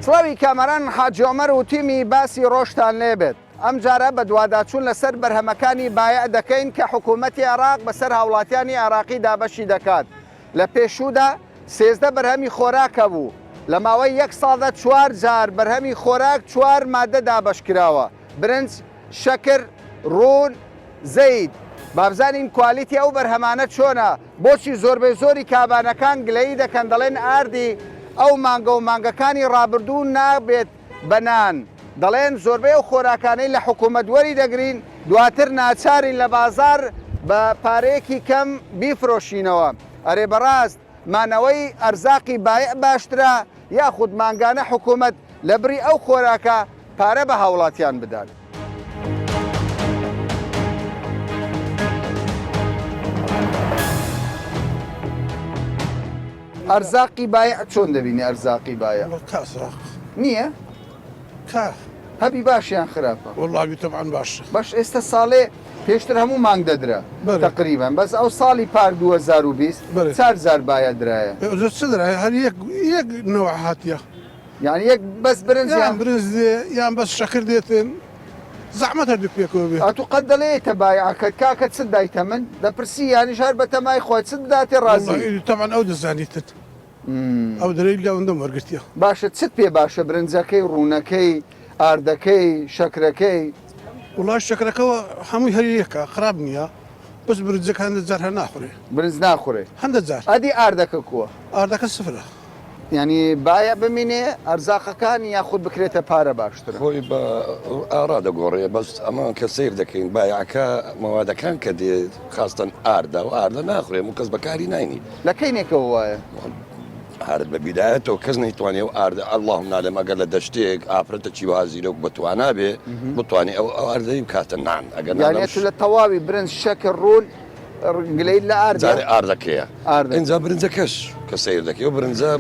سڵاوی کامەران حاجی عومەر و تیمی باسی ڕۆژتان لێبێت. ئەم جارە بە دوواداچوون لەسەر بەرهەمەکانی بایع دەکەین کە حکوومەتی عێراق بەسەر هاوڵاتیانی عێراقی دابەشی دەکات. لە پێشوودا 13 بەرهەمی خۆراکە بوو. لە ماوەی 1 ساڵدا 4 جار بەرهەمی خۆراک 4 مادە دابەش کراوە: برنج، شەکر، ڕون، زەید. بابزانین کوالیتی ئەو بەرهەمانە چۆنە؟ بۆچی زۆربەی زۆری کابانەکان گلەیی دەکەن، دەڵێن ئاردی ئەو مانگە و مانگەکانی ڕابردوو نابێت بەنان. دەڵێن زۆربەی ئەو خۆراکانەی لە حکوومەت وەری دەگرین، دواتر ناچارین لە بازار بە پارەیەکی کەم بیفرۆشینەوە. ئەرێ بەڕاست مانەوەی ئەرزاقی بایع باشترە یاخود مانگانە حکوومەت لە بری ئەو خۆراکە پارە بە هاوڵاتیان بدات؟ ئەرزاقی بایع چۆن دەبینی؟ ئەرزاقی بایع نییە؟ هەبی باشیان خراپە؟ والله طبعا باش ئێستا ساڵێ پێشتر هەموو مانگ دەدرا تقریبان، بەس ئەو ساڵی پار 2020 4 بایە درایە. هەر یەک نەوە هاتیە، یعنی یەک بەس برنج یان بەس شەکر دێتن زەحمەت هەردوو پێکەوە بێ. ئەتو قەت دەڵێتە بایعەکەت کاکە چ دایتە من؟ دەپرسی یانی ژار بە تەمای خۆی چ داتێ ڕازی؟ طبعا ئەو دەزانیتت ئەو دەرەی لە ئەوەندەم وەرگرتیە. باشە چت پێ باشە؟ برنجەکەی، ڕوونەکەی، ئاردەکەی، شەکرەکەی؟ وڵای شەکرەکەەوە هەمووی هەریەکە خراپ نییە، بەس برنجەکە هەندە جار هەر ناخورێ. برنج ناخورێ هەندە جار. ئەدی ئاردەکە کووە؟ ئاردەکە سفرە. ینی باە بمینێ ئەرزاقەکانی یاخود بکرێتە پارە باشتر. خۆی بە ئارا دەگۆڕێ، بەس ئەمە کە سیر دەکەین بایعەکە مەوادەکان کە دێت خاستن ئاردا و ئاردە ناخورێ و کەس بەکاری ناینی. لە کەینێکەوە وایە؟ هەرت بە بیدایەتەوە کەس نەیتوانێ و ئاردە ئەڵڵاهم نالێم ئەگەر لە دەشتێک ئافرەتە چیوازیرۆک بتوانە بێ بتوانێت ئەو ئاردەی بکاتە نان. ئەگەر یانێت لە تەواوی برنج، شەکر، ڕون گلەی لە ئاردەکەیە ئەنجا برنجەکەش کە سیر دەکەی و برنجە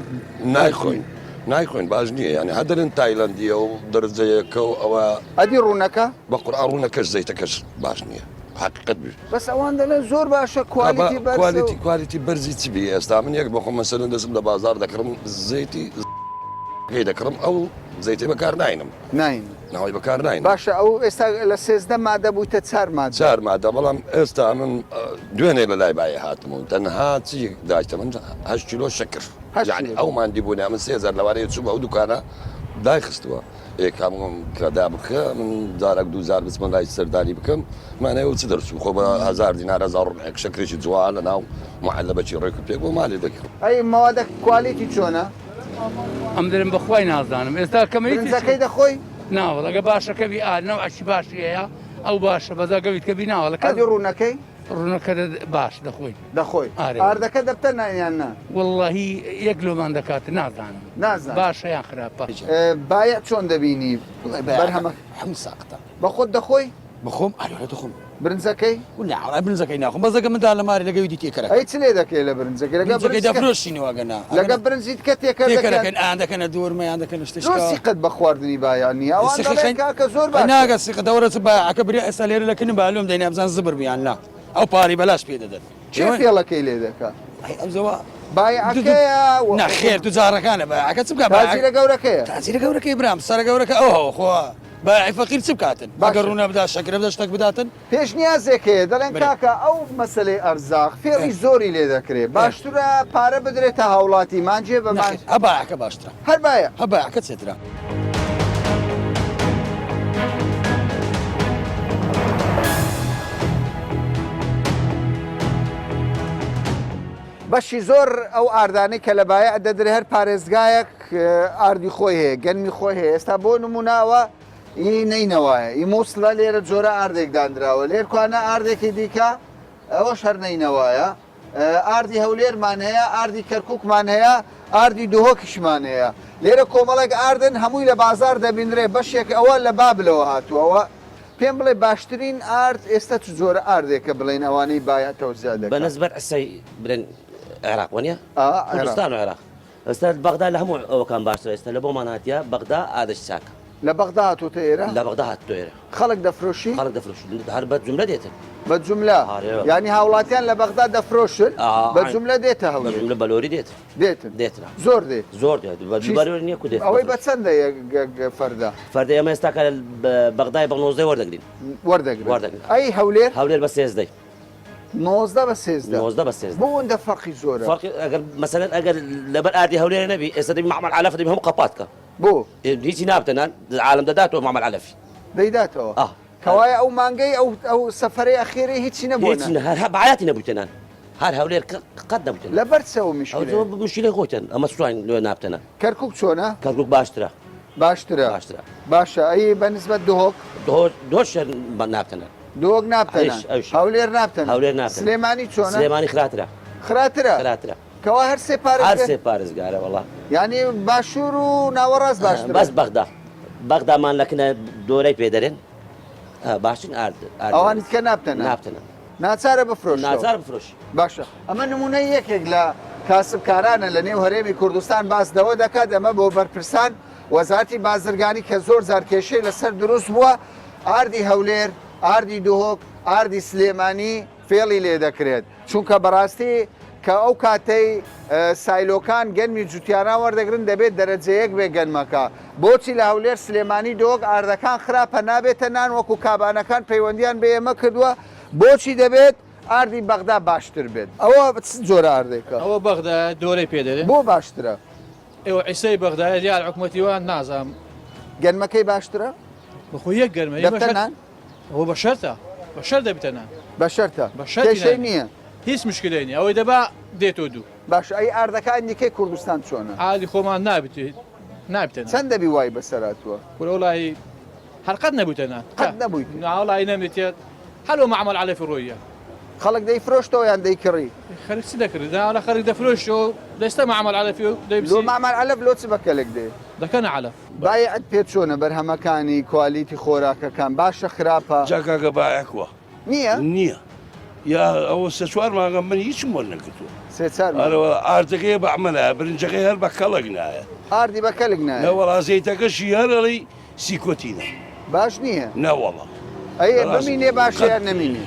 نایخۆین باش نییە، یعنی هەدرن تایلەندیە و دەرجەیەکە و ئەوە. ئەدی ڕوونەکە؟ بە قورئان ڕوونەکەش زەیتەکەش باش نییە، حقیقت بێ. بەس ئەوان دەڵێن زۆر باشە کوالیتی بەرزی چی بێ؟ ئێستا من یەک بەخۆ مەسەلەن دەستم لە بازار دەکڕم زەیتی پێی دەکڕم ئەو زەیتی بەکار ناینم ناوی بەکار ناین. باشە ئەو ئێستا لە 13 مادە بوویتە 4 مادە، بەڵام ئێستا من دوێنێ لە لای بایە هاتمون تەنها چی دایتە من 8 کیلۆ شەکر، یعنی ئەو مادی بوونە من 3000 لەوارەیە چوو بە ئەو دوکانە دایخستووە. ئێکامم کەدا بکە من جارێک 2000 بچمە لای سەردانی بکەم مانەوە چ دەرچوو خۆ بە 1000 دینار 1000 شەکرێکی جوان لە ناو محەلەبەکی ڕێک پێک بۆ مالی دەکەم. ئەی ماوەدە کوالیتی چۆنە؟ ئەم دەرم بەخوای نازانم ئێستا کەمەکەی دەخۆی ناوەڵەگە باشەکەوی ئاەوەشی باشیەیە ئەو باشە بەزاگەویت کەبی ناوەڵەکە ڕوونەکەی ڕوونەکە باش دەخۆی ئاردەکە دەبتە نایان نا وەڵڵاهی یەک لۆمان دەکات نازانم باشە یان خراپە. بایە چۆن دەبینی؟ بەرهەمە هەموو ساقتە بە خۆت دەخۆی؟ بخۆم دەخۆم. برنجەکەی؟ برنجەکەی ناخۆم بەزەکە مندا لە ماری لەگەوی دیتێکەکە. ئەی چ لێ دەکەی لە برنجەکەی؟ لەگە دەفرۆشینەوەگەنا لەگە برنجیت کە تێکەکەن ئان دەکەنە دوورمەیان دەکەن شتێک سیقت بە خواردنی بایانی ئەوکە زۆر ناگە سیقە دەوەرە باعەکە بری ئێستا لێرە لەکنی بالۆم دەینێ بزان زبر بیان لا ئەو پاری بەلاش پێ دەدەن. چێ فێڵەکەی لێ دەکات؟ ئەمزەوە بایعەکەیە نەخێر تو جارەکانە باعەکە چ بکات؟ تاجیرە گەورەکەیە؟ تاجیرە گەورەکەی برام سەرە گەورەکە ئەوە خۆ باعی فەقیر چ بکاتن؟ ئەگەر ڕوونە بدا شەکرە بدە شتێک بداتن؟ پێشنیازێکەیە دەڵێن کاکە ئەو مەسەلەی ئەرزاق فێڵی زۆری لێ دەکرێت، باشترە پارە بدرێتە هاوڵاتی مانجێ بە هەبایەکە باشترە هەر باە هەبایەکە چێترە. بەشی زۆر ئەو ئاردانەی کە لە بایە دەدرێ هەر پارێزگایەک ئاردی خۆی هەیە، گەنمی خۆی هەیە. ئێستا بۆ نموناوە ئی نینەوەیە ئی مووسڵە لێرە جۆرە ئاردێک دانراوە، لێرکوانە ئاردێکی دیکە ئەوەش هەر نینەوەیە. ئاردی هەولێرمان هەیە، ئاردی کەرکووکمان هەیە، ئاردی دهۆکیشمان هەیە. لێرە کۆمەڵێک ئاردن هەمووی لە بازار دەبینرێ، بەشێک ئەوە لە بابلەوە هاتووەوە. پێم بڵێ باشترین ئارد ئێستا چ جۆرە ئاردێکە بڵێن ئەوانەی بایەتەوە زیادە بەنسبەت ئەسەی برن عێراق وەنیە؟ کوردستان و عێراق ئێستا بەغدا لە هەموو ئەوەکان باشتر ئێستا لە بۆمان هاتیە بەغدا ئادەش چاکە لە بەغدا هاتووتە ئێرە لە بەغدا هاتووە ئێرە خەڵک دەفرۆشی خەڵک دەفرۆشن هەر بە جوملە دێتن بە جوملە آره. ینی هاوڵاتیان لە بەغدا دەفرۆشن بە جوملە دێتە بە هەولێر جوملە بەلۆری دێتن دێتن دێتن زۆر دێت زۆر دێت بەلۆری نییە کو دێت ئەوەی بە چەندە فەردا فەردە ئێمە ئێستا کە بەغدای بە 90 وەردەگرین وەردەگرن ئەی هەولێر هەولێر بە 13 90 بە 13 90 بە 13 بۆ ئەوەندە فەرقی زۆرە فەرقی ئەگەر مەسەلەن ئەگەر لەبەر ئاردی هەولێر نەبی ئێستا دەبی معمەل عەلەف دەبی هەموو قەپاتکە بۆ هیچی نابتەنان عالم دەداتەوە معمەل عەلەفی دەیداتەوە کەوایە ئەو مانگەی ئەو سەفەرەی ئەخێرەی هیچی نەبووە هەر بەعاتی نەبووتەنان هەر هەولێر قەت نەبووتەن لەبەر چەوە میشکل مشکلەی خۆتن ئەمە سوان لێ نابتەنە کەرکووک چۆنە کەرکووک باشترە باشترە باشە ئەی بەنسبەت دهۆک دۆش نابتەنە دۆک نابتەنە هەولێر نابتەن هەولێر نابتەن سلێمانی چۆنە سلێمانی خراترە خراترە کەوا هەر سێ پارێز هەر سێ پارێزگارە وەڵا یعنی باشوور و ناوەڕاست باشتر بەس بەغدا بەغدامان لەکنە دۆرەی پێدەرێن باشن ئەوانی تکە نابتەنە ناچارە بفرۆش ناچار بفرۆش باشە ئەمە نمونەی یەکێک لە کاسبکارانە لە نێو هەرێمی کوردستان باسدەوە دەکات ئەمە بۆ بەرپرسان وەزارەتی بازرگانی کە زۆر زارکێشەی لەسەر دروست بووە ئاردی هەولێر ئاردی دهۆک ئاردی سلێمانی فێڵی لێ دەکرێت چونکە بەڕاستی کە ئەو کاتەی سایلۆکان گەنمی جوتیانە وەردەگرن دەبێت دەرەجەیەک بێ گەنمەکە بۆچی لە هەولێر سلێمانی دۆک ئاردەکان خراپە نابێتە نان وەکو کابانەکان پەیوەندیان بە ئێمە کردووە بۆچی دەبێت ئاردی بەغدا باشتر بێت ئەوە جۆرە ئاردێکە ئەوە بەغدا دۆرەی پێدەرێت بۆ باشترە ئێوە عیسەی بەغدایە دیار حکومەتیوان نازام گەنمەکەی باشترە بەخۆ یەک گەرمە دەبتەنان ئەوە بە شەرتە بە شەر دەبتەنان بە شەرتە کێشەی نییە هیچ مشکلەی نیە ئەوەی دەبا دێتۆ دوو باش ئەی ئاردەکان دیکەی کوردستان چۆنە عادی خۆمان نابتێت چەند دەبی وای بەسەراتوە وڵی هەرقەت نەبووتەنان قەت نەبوویت ناوڵی نەمێتێت هەلو معمەل عەلەفی ڕۆیە خەڵک دەیفرۆشتەوە یان دەیکڕی خەرک چی دەکرد لە خەرک دەفرۆشەوە دەستە معمەل عەلەفی و لۆ معمەل عەلەف لۆ چ بەکەلێک دێ دەکەنە عەلەف بایعەت پێت چۆنە بەرهەمەکانی کوالیتی خۆراکەکان باشە خراپە جاکاکە بایەکوە نییە نییە یا ئەوە سە چوار ماگە من هیچم وە نەکردووە سێچار ئاردەکەی بەعمەلە برنجەکەی هەر بە کەڵک نایە ئاردی بەکەلێک نایە نەوەڵا زەیتەکەشی هەرڵی سیکۆتینە باش نییە نەوەڵە ئەی بمینێ باشە یان نەمینێ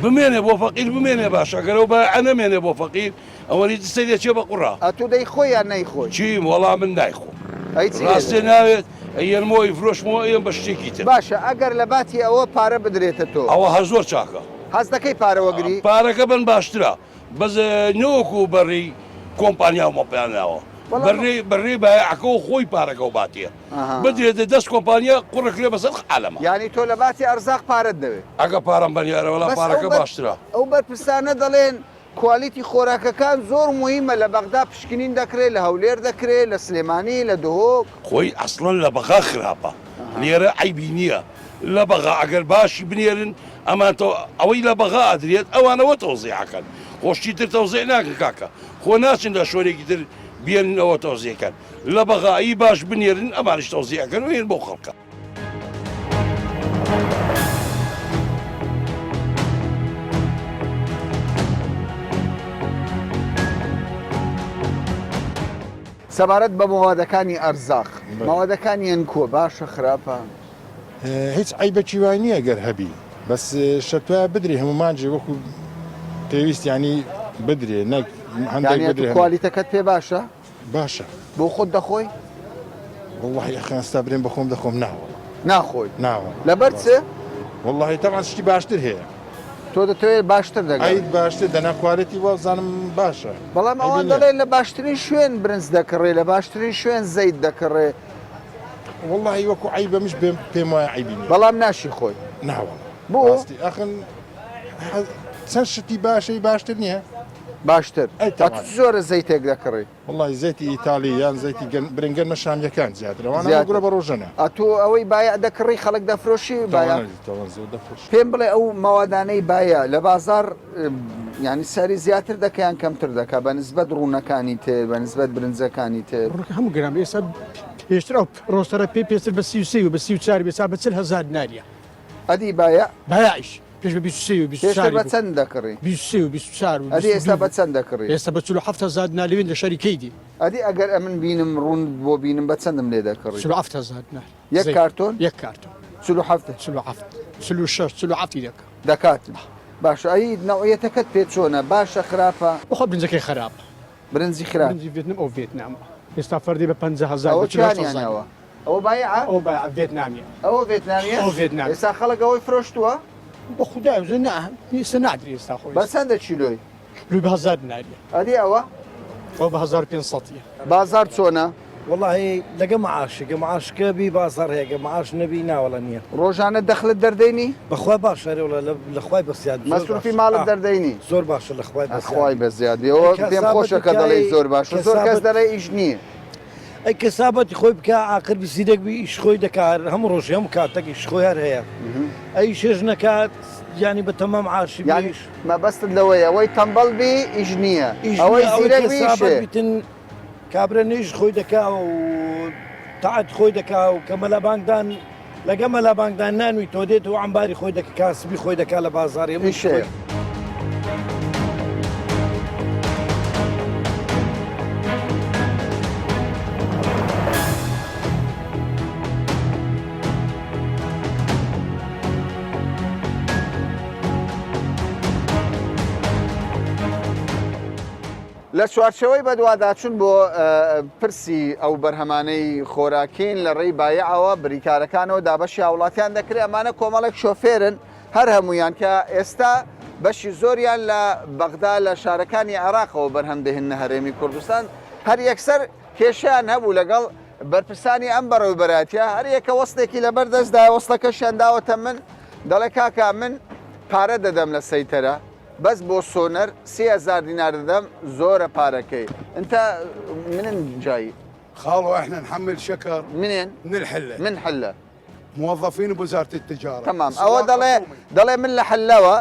بمێنێ بۆ فەقیر بمێنێ باشە گەرەوە بە ئەنەمێنێ بۆ فەقیر ئەوەی دستی دەچێ بە قوڕا ئەتوو دەیخۆی یان نەیخۆی چیم وەڵام من نایخۆ ئەی ڕاستێ ناوێت ئەیەنمۆی فرۆشمەوە ئێم بە شتێکی تر باشە ئەگەر لە باتی ئەوە پارە بدرێتە تۆ ئەوە هەر زۆر چاکە حەز دەکەی پارەوەگری پارەکە بن باشترە بەس نەوەکو بەڕی کۆمپانیا مۆپیاناوە بەڕێ بایعەکە و خۆی پارەکە و باتیە بدرێتە دەست کۆمپانیا قوڕک لێ بەسەر عالەمە یعنی تۆ لە باتی ئەرزاق پارەت دەوێت ئەگە پارەم بەریارەوەڵا پارەکە باشترە ئەو بەرپرسانە دەڵێن کوالیتی خۆراکەکان زۆر مهمە لە بەغدا پشکنین دەکرێت لە هەولێر دەکرێت لە سلێمانی لە دهۆک خۆی ئەسڵەن لە بەغا خراپە لێرە عیبی نییە لە بەغا ئەگەر باشی بنێرن ئەمان ئەوەی لە بەغا ئەدرێت ئەوانەوە تەوزیعەکەن خۆشتی تر تەوزیع ناکە کاکە خۆ ناچن لە شوێنێکی تر بێنەوە تەوزیەکەن لە بەغایی باش بنێرن ئەمانش تەوزیعەکەن و هێن بۆ خەڵکە سەبارەت بە مەوادەکانی ئەرزاق مەوادەکانی ئەنکۆ باشە خراپە هیچ عیبەکی وای نییە گەر هەبی بەس شەتوە بدرێ هەمومانجێ وەکو پێویست ینی بدرێ نەک هەندێک کوالیتەکەت پێ باشە باشە بۆ خۆت دەخۆی والله خستا برێن بەخۆم دەخۆم ناوە ناخۆی ناوە لەبەر چ والله تاوان شتی باشتر هەیە تۆ دەتەوێت باشتر دەگەیت باشتر دەناکوارەتی وازانم باشە بەڵام ئەوان دەڵێن لە باشترین شوێن برنج دەکڕێ لە باشترین شوێن زەیت دەکڕێ والله وەکو عیبە مش پێم وایە عیبی بەڵام ناشی خۆی ناوە بۆ ئەخن چەند شتی باشەی باشتر نییە باشتر زۆرە زەیتێک دەکڕی والله زەیتی ئیتالی یان زەیتی برنگەن مەشامیەکان زیاترەوەوانە گورە بە ڕۆژەنە ئەتۆ ئەوەی باە دەکڕی خەڵک دەفرۆشی پێم بڵێ ئەو ماوادانەی باە لە بازار ینی سەری زیاتر دەکەیان کەمتر دەکات بە نسبەت ڕوونەکانی تر بە نسبەت برنجەکانی تر هەموو گرام ئێستا پێشتر ئەو ڕۆستەرە پێ پێستر بە 33 و بە 34 بێسا بە 40,000 ناریە ئەدی باە بایعیش پێش بە 23 و پێشتر 24 بە چەند دەکڕی 23 و 24 و ئەدی ئێستا بە چەند دەکڕی ئێستا بە 47,000 نالوێن لە شەریکەی دی ئەدی ئەگەر ئەمن بینم ڕوون بۆ بینم بە چەندم لێ دەکڕی 47,000 یەک کارتۆن یەک کارتۆن 47 دەکە دەکات باشە ئەی نەوەیەتەکەت پێ چۆنە باشە خراپە بخۆ برنجەکەی خراپ برنجی خراپ برنجی وێتنام ئەو وێتنامە ئێستا فەردی بە 50,000 ئەوە چیانیانەوە ئەوە بایە ئەو وێتنامیە ئەوە ڤێتنامیە ئەو ڤێتنامی. ئێستا خەڵک ئەوەی فرۆشتووە بە خوددا ئێستا نادری ئێستا خۆی بە چەندە چیلۆی لوی بە 1000 ناریە ئەدی ئەوە ئەو بە 1500 بازار چۆنە والله لەگە معاشەکە معاشکە بی بازار هەیەگە معاش نەبی ناوەڵە نییە ڕۆژانە دەخلت دەردەینی بەخوا باشەرەوە لەخوای بەسیاد مەسروفی ماڵت دەردەینی زۆر باشە لەخوای ئەخوای بە زیادیەوە پێم خۆشە کە دەڵێ زۆر باشە زۆر کەس دەڵێ ئیش نییە ئەی کەسابەتی خۆی بکە عاقر بیسیدەک بی ئیش خۆی دەکات هەموو ڕۆژ هەموو کاتێک ئیش خۆی هەر هەیە ئەی شێژ نەکات ینی بە تەمام عاشی یانیش مەبەستت لەوەیە ئەوەی تەمبەڵ بی ئیش نییە ئەوەی زیرەک بیشێ بیتن کابرا نێژ خۆی دەکا و تاعات خۆی دەکا و کە مەلا بانگدان لەگە مەلا بانگدان نانوی تۆ دێت و ئەمباری خۆی دەکە کاسبی خۆی دەکا لە بازاری میشێ لە چوارچەوەی بەدواداچوون بۆ پرسی ئەو بەرهەمانەی خۆراکین لە ڕێی بایعەوە بریکارەکانەوە دابەشی هاوڵاتیان دەکرێت ئەمانە کۆمەڵێک شۆفێرن هەر هەمویان کە ئێستا بەشی زۆریان لە بەغدا لە شارەکانی عێراقەوە بەرهەم دەهێنە هەرێمی کوردستان هەر یەکسەر کێشیان هەبوو لەگەڵ بەرپرسانی ئەم بەڕێوەبەراتیە هەر یەکە وەستێکی لەبەر دەستدا وەستەکەشیان داوەتە من دەڵێ کاکا من پارە دەدەم لە سەیتەرە بەس بۆ سۆنەر 30,000 دینار دەدەم زۆرە پارەکەی انت منين جاي؟ خالو احنا نحمل شكر منين؟ من الحله من حله موظفين بوزاره التجاره تمام او دەڵێ من لە حلەوە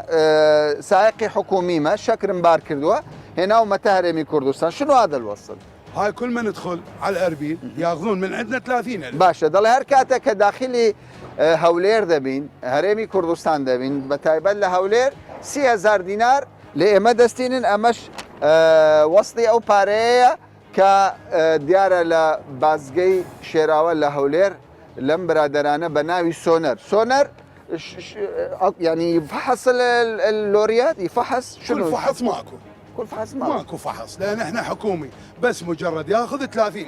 سائقی حکومیمە شەکرم بار کردووە هێناومە هەرێمی کوردستان شنو هذا الوصل؟ هاي كل ما ندخل على الاربيل ياخذون من عندنا 30,000 باشە دەڵێ هەر کاتێک کە داخلی هەولێر دەبین هەرێمی کوردستان دەبین بە تایبەت لە هەولێر 30,000 دینار لە ئێمە دەستینن ئەمەش وەستی ئەو پارەیە کە دیارە لە بازگەی شێراوە لە هەولێر لەم برادرانە بە ناوی سۆنەر يعني فحص اللوريات يفحص شنو؟ كل فحص ماكو كل فحص ماكو فحص لان احنا حكومي بس مجرد ياخذ 30,000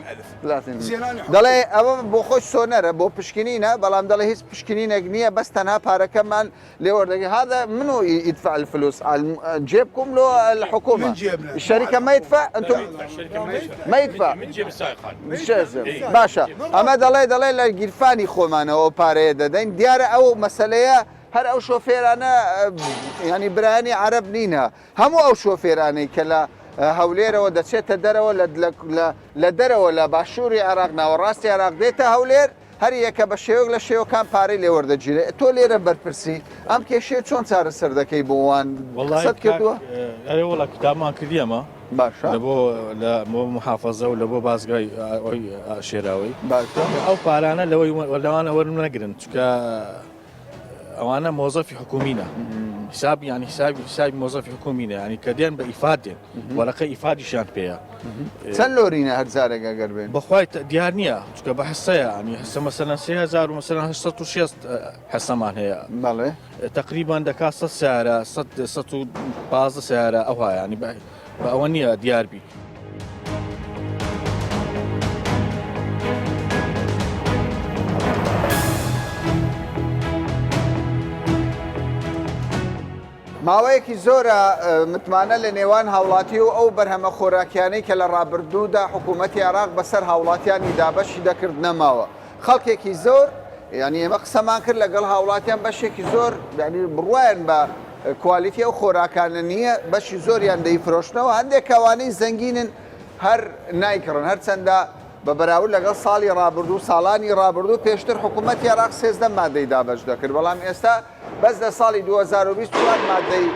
دەڵێ ئەوە بۆ خۆش سۆنەرە بۆ پشکنینە بەڵام دەڵێ هیچ پشکنینێک نییە بەس تەنها پارەکەمان لێوەردەگە هذا منو يدفع الفلوس جيبكم لو الحكومة الشركة ما يدفع انتم ما يدفع من جيب السائقان باشا ئەمە دەڵێ لە گیرفانی خۆمانەوە پارەیە دەدەین دیارە ئەو مەسەلەیە هەر ئەو شۆفێرانە ینی برانی عرب نینە هەموو ئەو شۆفێرانەی کە لە هەولێرەوە دەچێتە دەرەوە لە دەرەوە لە باشووری عراق ناوەڕاستی عراق دێتە هەولێر هەر یەکە بە شێوەک لە شێوەکان پارەی لێوەردەگیرێ تۆ لێرە بەرپرسی ئەم کێشەیە چۆن چارەسەر دەکەی بۆ وان قسەت کردووە؟ ئەرێ وڵا کتابمان کردی ئەمە باشە بۆ محافەزە و لە بۆ بازگای شێراوی باشە ئەو پارانە لەوانە وەرم نەگرن چکە ئەوانە مۆزەفی حکومینە حساب يعني حسابی مۆزەفی حکومینە ینی کە دێن بە ئیفاد دێن وەرەقە ئیفادیشان پێەیە چەند لۆرینە هەرزارێک ئەگەر بێن بەخوای دیار نییە چکە بە حسەیە ینی حسە مەسەلەن 30,000 و مەسەلەن 860 حسەمان هەیە بەڵێ تقریبان دەکات 100 سیارە 115 سیارە ئەوها ینی بە ئەوە نییە دیاربی ماوەیەکی زۆرە متمانە لە نێوان هاوڵاتی و ئەو بەرهەمە خۆراکیانەی کە لە ڕابردوودا حکوومەتی عراق بەسەر هاوڵاتیانی دابەشی دەکرد نەماوە خەڵکێکی زۆر ینی ئێمە قسەمان کرد لەگەڵ هاوڵاتیان بەشێکی زۆر ینی بڕوایان بە کوالیتی ئەو خۆراکانە نییە بەشی زۆریان دەیفرۆشتنەوە هەندێک کەوانەی زەنگینن هەر نایکڕن هەر چەندە بە بەراورد لەگەڵ ساڵی ڕابردوو ساڵانی ڕابردوو پێشتر حکوومەتی عراق 13 مادەی دابەش دەکرد بەڵام ئێستا بەس لە ساڵی 2024 مادەی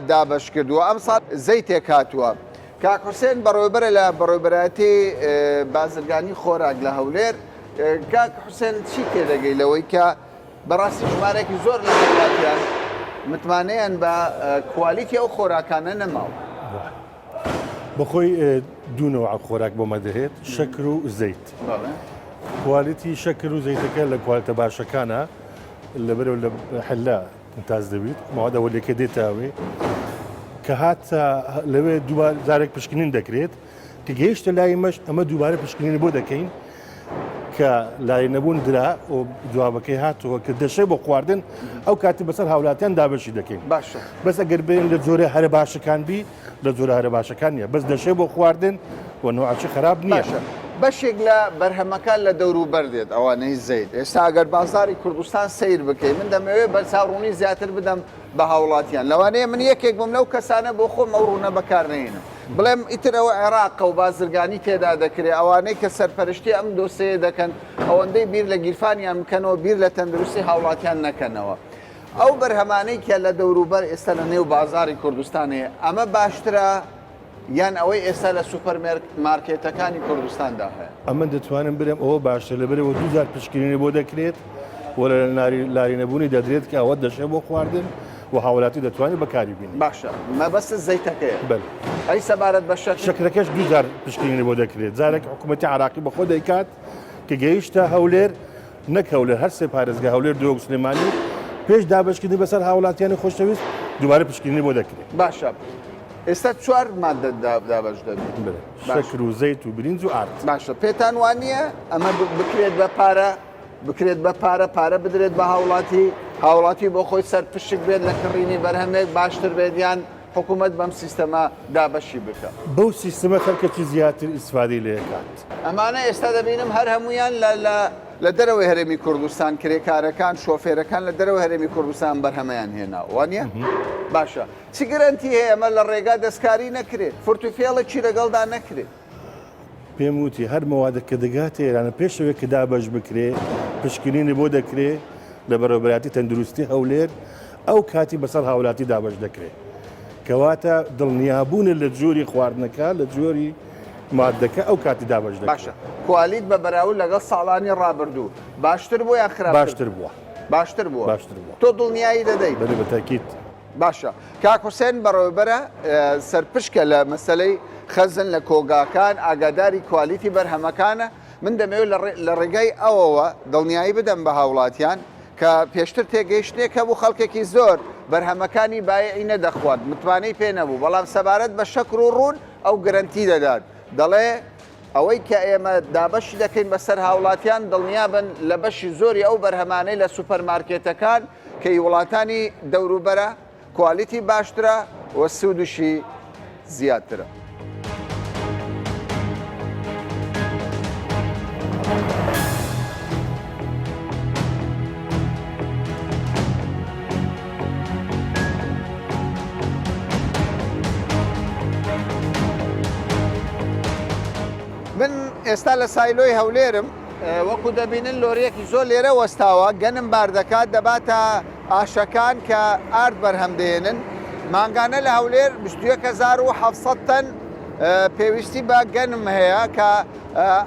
دابەش کردووە ئەم ساڵ زەی تێکاتووە کاک حوسێن بەڕێوەبەرە لە بەڕێوەبەراتی بازرگانی خۆراک لە هەولێر کاک حوسێن چی تێدەگەی لەوەی کە بەڕاستی ژمارەێکی زۆر لە وڵاتیان متمانەیان بە کوالیتی ئەو خۆراکانە نەماوە. بەخۆی دوونەوە خۆراک بۆ مەدەهێت شەکر و زەیت. کوالیتی شەکر و زەیتەکە لە کوالیتە باشەکانە لەبەرەوە لە حەلا تاز دەبیت ماوەدەوە لێکە دێتاوێ کە هاتە لەوێ دووبار جارێک پشکنین دەکرێت کە گەیشتە لای مەش ئەمە دووبارە پشکنینی بۆ دەکەین کە لای نەبوون درا و جوابەکەی هاتووە کە دەشەی بۆ خواردن ئەو کاتی بەسەر هاوڵاتیان دابەشی دەکەین باشە بەس ئەگەر بێن لە جۆرە هەرە باشەکان بی لە جۆرە هەرە باشەکان نیە بەس دەشەی بۆ خواردن و نوعچی خراپ نییە. بەشێک لە بەرهەمەکان لە دەوروبەر دێت ئەوانەی زەید ئێستا ئەگەر بازاری کوردستان سیر بکەین من دەمەوێت بە چاڕوونی زیاتر بدەم بە هاوڵاتیان لەوانەیە من یەکێک بم لەو کەسانە بۆ خۆم ئەو ڕوونە بەکارنێنم بڵێم ئیترەوە عێراق و بازرگانی تێدا دەکرێت ئەوانەی کە سەرپەرشتی ئەم دۆسەیە دەکەن ئەوەندەی بیر لە گیرفانیان بکەنەوە بیر لە تەندروستی هاوڵاتیان نەکەنەوە. ئەو بەرهەمانەی کە لە دەوروبەر ئێستا لە نێو بازاری کوردستانەیە ئەمە باشترە یان ئەوەی ئێستا لە سوپەرمارکێتەکانی کوردستاندا هەیە. ئەمە دەتوانم برم ئەوە باشتر لەبەرەوە 2000 پشکنینی بۆ دەکرێت و لە لارینەبوونی دەدرێت کە ئەوە دەشێ بۆ خواردن و هاوڵاتی دەتوانێت بەکاری بینی. باشە مەبەستە زەیتەکەیە بەل ئەی سەبارەت بە شەکرەکەش 2000 پشکنینی بۆ دەکرێت جارێک حکوومەتی عراقی بەخۆ دەیکات کە گەیشتە هەولێر نەک هەولێر هەر سێ پارێزگا هەولێر دۆ سلێمانی پێش دابشکردنی بەسەر هاوڵاتیانی خۆشەویست دووبارە پشکنینی بۆ دەکرێت. باشە ئێستا 4 مادە دابش دەبێت شەکر و زەیت و برنج و ئارد. باشە پێتان وانە ئەمە بکرێت بە پارە بکرێت بە پارە بدرێت بە هاوڵاتی بۆ خۆی سەر پشک بێت لە کڕینی بەرهەمێک باشتر بێت یان حکوومەت بەم سیستەما دابەشی بکە. بەو سیستەمە خەڵکەی زیاتر ئیسفادەی لێ کات. ئەمانە ئێستا دەبینم هەر هەمویان لە دەرەوەی هەرێمی کوردستان کرێکارەکان شۆفێرەکان لە دەرەوە هەرێمی کوردستان بەرهەمەیان هێنا وانە؟ باشە چی گەرانتی هەیە ئەمە لە ڕێگا دەستکاری نەکرێت فورتوفێڵە چی لەگەڵدا نەکرێت. پێم وتی هەر مەوادە کە دەگات ئێرانە پێشەوەی کە دابەش بکرێ پشکنینی بۆ دەکرێت لە بەڕێوەبەتی تەندروستی هەولێر ئەو کاتی بەسەر هاوڵاتی دابەش دەکرێت کەواتە دڵنیابوونە لە جۆری خواردنەکە لە جۆری مادەکە ئەو کاتی دابەش دەکرێت. باشە کوالیت بە بەراورد لەگەڵ ساڵانی ڕابردوو باشتر بوو یان خراپتر؟ باشتر بووە. تۆ دڵنیایی دەدەیت؟ بەێ بەتاکید. باشە کاک حوسێن بەڕێوەبەرە سەرپشکە لە مەسەلەی خەزن لە کۆگاکان ئاگاداری کوالیتی بەرهەمەکانە من دەمەوێت لە ڕێگای ئەوەوە دڵنیایی بدەم بە هاوڵاتیان کە پێشتر تێگەیشتێکە بوو خەڵکێکی زۆر بەرهەمەکانی بایعی نەدەخوات متوانەی پێ نەبوو بەڵام سەبارەت بە شەکر و ڕوون ئەو گەرانتی دەدات دەڵێ ئەوەی کە ئێمە دابەشی دەکەین بەسەر هاوڵاتیان دڵنیابن لە بەشی زۆری ئەو بەرهەمانەی لە سوپەرمارکێتەکان کە وڵاتانی دەوروبەرە کوالیتی باشترە و سوودشی زیاترە. من ئێستا لە سایلۆی هەولێرم وەکو دەبینن لۆرەیەکی زۆر لێرە وەستاوە گەنم باردەکات دەباتە ئاشەکان کە ئارد بەرهەمدێنن مانگانە لە هەولێر 21,700 تەن پێویستی بە گەنم هەیە کە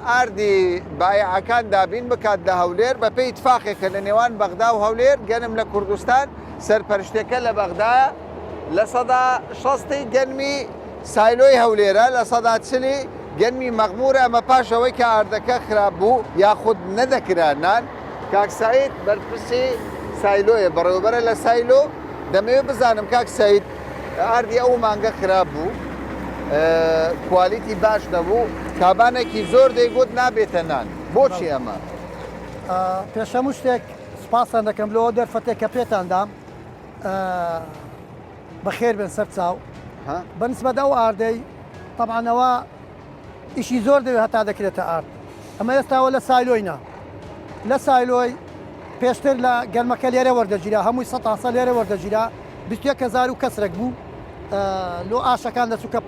ئاردی بایعەکان دابین بکات لە هەولێر بە پێی اتفاقێکە لە نێوان بەغدا و هەولێر گەنم لە کوردستان سەرپەرشتەکە لە بەغدایە لە سەدا 60 گەنمی سایلۆی هەولێرە لە سەدا 40 گەنمی مەغمورە ئەمە پاشەوەی کە ئاردەکە خراپ بوو یاخود نەدەکرانان کاک سعید بەرپرسی سایلۆیە بەڕێوەبەرە لە سایلۆ دەمەوێت بزانم کاک سعید ئاردی ئەو مانگە خراپ بوو کوالیتی باش نەبوو کابانێکی زۆر دەیگوت نابێتە نان بۆچی ئەمە؟ پێشەموو شتێک سپاسان دەکەم لەوە دەرفەتێک کە پێتاندام بەخێر بن سەر چاو بەنسبەت ئەو ئاردەی تەبعانەوە ئیشی زۆر دەوێت هەتا دەکرێتە ئارد ئەمە ئێستاوە لە سایلۆینا لە سایلۆی پێشتر لە گەرمەکە لێرە وەردەگیرا هەمووی 100 لێرە وەردەگیرا 21,000 و کەسرێک بوو لۆ ئاشەکان دەچووکە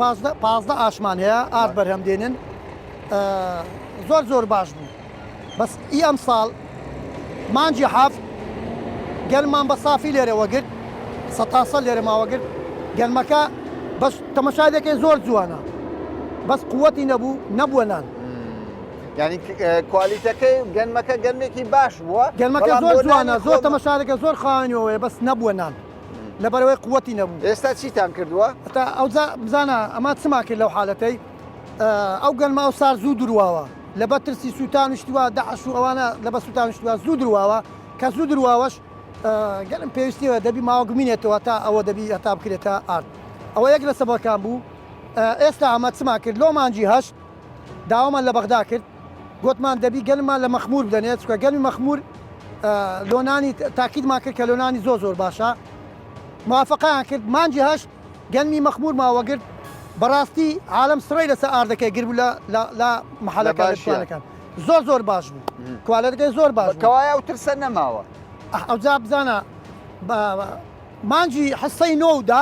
15 ئاشمان هەیە ئارد بەرهەمدێنن زۆر باش بوو بەس ئی ئەم ساڵ مانجی حەفت گەلمان بە سافی لێرە وەگرت 100 لێرە ماوەگرت گەلمەکە بەس تەمەشای دەکەین زۆر جوانە بەس قووەتی نەبووە نان یعنی کوالیتەکەی گەنمەکە گەنمێکی باش بووە گەنمەکە زۆر جوانە زۆر تەمەشارەکە زۆر خاوێنەوەیە بەس نەبووە نان لەبەرەوەی قووەتی نەبوو. ئێستا چیتان کردووە؟ تا ئەو بزانە ئەمە چما کرد لەو حالەتەی ئەو گەلما و سار زوو درواوە لەبەر ترسی سووتان شتووە داعش و ئەوانە لەبەر سووتان شتووە زوو درواوە کە زوو درواوەش گەلم پێویستیەوە دەبی ماوەگمینێتەوە تا ئەوە دەبی هەتا بکرێتە ئارد. ئەوە یەک لە سەبەکان بوو. ئێستا ئەمە چما کرد لۆ مانجی هەشت داوامان لە بەغدا کرد گوتمان دەبی گەلمان لە مەخمور بدەنێت چکە گەلمی مەخمور لۆنانی تاقیدمان کرد کە لۆنانی زۆر باشە موافقیان کرد مانجی هەشت گەلمی مەخمور ماوەگرت بەڕاستی عالم سڕی لەسەر ئاردەکەی گر بوو لە محەلەکان زۆر باش بوو کوالەتەکەی زۆر باش کەوایە ئەو ترسە نەماوە. ئەوجا بزانە مانجی حسەی نۆدا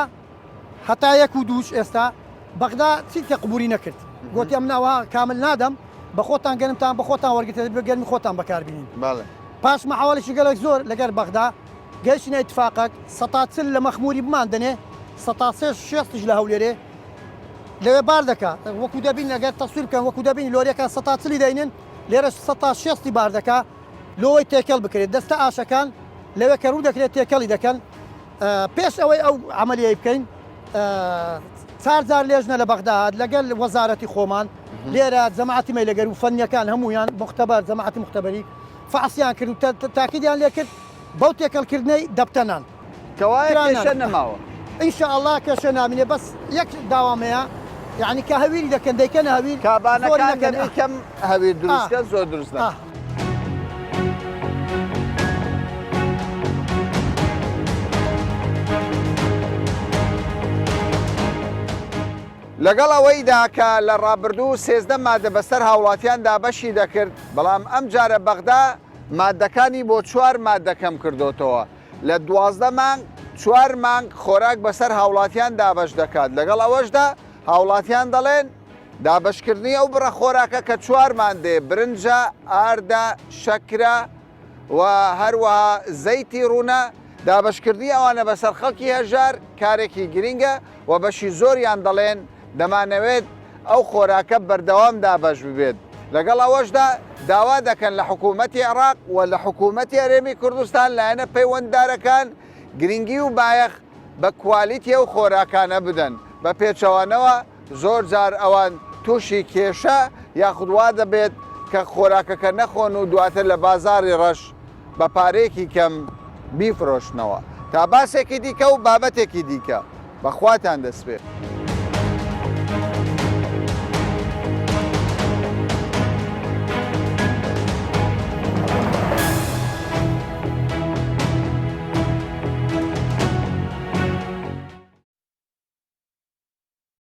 هەتا یەک و دووش ئێستا بەغدا چیتە قبووری نەکرد گوتی ئەم ناوە کامل نادەم بە خۆتان گەنمتان بە خۆتان وەرگتە گەرمی خۆتان بەکاربینین. پاش مەحاوەڵێکی گەلێک زۆر لەگەر بەغدا گەیشتینە ئیتفاقەک ١40 لە مەخموری بماندنێ ١ لە هەولێرێ لەوێ بار دەکا وەکو دەبین لەگەر تەسویر بکەن وەکو دەبین لۆریەکان ١ دەینن لێرە ١ بار دەکا لۆی تێکەڵ بکرێت دەستە ئاشەکان لەوێ کە ڕوو دەکرێت تێکەڵی دەکەن پێش ئەوەی ئەو عملیایی بکەین 4 لێژنە لە بەغداد لەگەل وەزارەتی خۆمان لێرە جەماعەتی مەیلەگەر و فەنیەکان هەمویان مختبەر جەماعەتی مختبەری فعسیان کرد و تاکیدیان لێ کرد بەو تێکەڵکردنەی دەبتەنان کەوایە کێشە نەماوە. ئینشاءالله کێشە نامینێ بەس یەک داوامەیە یعنی کە هەویری دەکەن دەیکەن هەویر کابانەکان دەبێت کەم هەویر دروستکە زۆر دروست نە. لەگەڵ ئەوەیدا کە لە ڕابردوو 13 مادە بەسەر هاوڵاتیاندا بەشی دەکرد بەڵام ئەم جارە بەغدا مادەکانی بۆ 4 مادەکەم کردوتەوە لە 12 مانگ 4 مانگ خۆراک بەسەر هاوڵاتیان دابش دەکات لەگەڵ ئەوەشدا هاوڵاتیان دەڵێن دابشکردنی ئەو بڕە خۆراکە کە 4 مادێ برنجە ئاردە شەکرە و هەروەها زەیتی ڕوونە دابشکردنی ئەوانە بەسەر خەڵکی هەژار کارێکی گرینگە و بەشی زۆریان دەڵێن دەمانەوێت ئەو خۆراکە بەردەوام دابش ببێت لەگەڵ ئەوەشدا داوا دەکەن لە حکوومەتی عێراق و لە حکوومەتی هەرێمی کوردستان لایەنە پەیوەنددارەکان گرنگی و بایەخ بە کوالیتی ئەو خۆراکانە بدەن بە پێچەوانەوە زۆر جار ئەوان تووشی کێشە یاخودوا دەبێت کە خۆراکەکە نەخۆن و دواتر لە بازاری ڕەش بە پارێکی کەم بیفرۆشنەوە تا باسێکی دیکە و بابەتێکی دیکە بەخواتان دەست پێ.